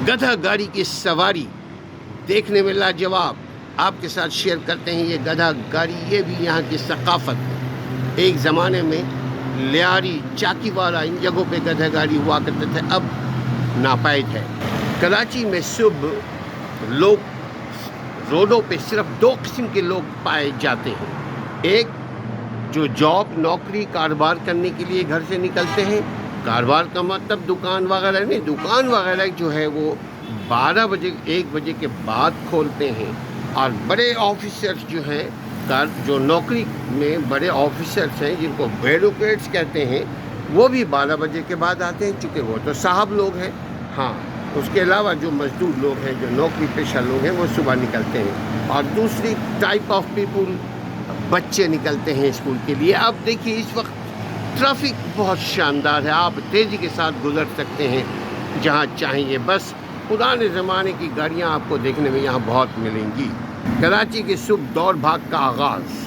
गधा गाड़ी की सवारी देखने में लाजवाब। आपके साथ शेयर करते हैं ये गधा गाड़ी, ये भी यहाँ की सकाफत है। एक ज़माने में लियारी, चाकीवाला, इन जगहों पे गधा गाड़ी हुआ करते थे, अब नापायद है। कराची में सुबह लोग रोडों पे सिर्फ दो किस्म के लोग पाए जाते हैं। एक जो जॉब, नौकरी, कारोबार करने के लिए घर से निकलते हैं। कारोबार का मतलब दुकान वगैरह नहीं, दुकान वगैरह जो है वो 12 बजे 1 बजे के बाद खोलते हैं। और बड़े ऑफिसर्स जो हैं, जो नौकरी में बड़े ऑफिसर्स हैं जिनको ब्यूरोक्रेट्स कहते हैं, वो भी 12 बजे के बाद आते हैं, चूँकि वो तो साहब लोग हैं। हाँ, उसके अलावा जो मजदूर लोग हैं, जो नौकरी पेशा लोग हैं, वो सुबह निकलते हैं। और दूसरी टाइप ऑफ पीपल, बच्चे निकलते हैं स्कूल के लिए। अब देखिए इस वक्त ट्रैफिक बहुत शानदार है, आप तेज़ी के साथ गुजर सकते हैं जहाँ चाहेंगे। बस पुराने ज़माने की गाड़ियाँ आपको देखने में यहाँ बहुत मिलेंगी। कराची के सुबह दौड़ भाग का आगाज़।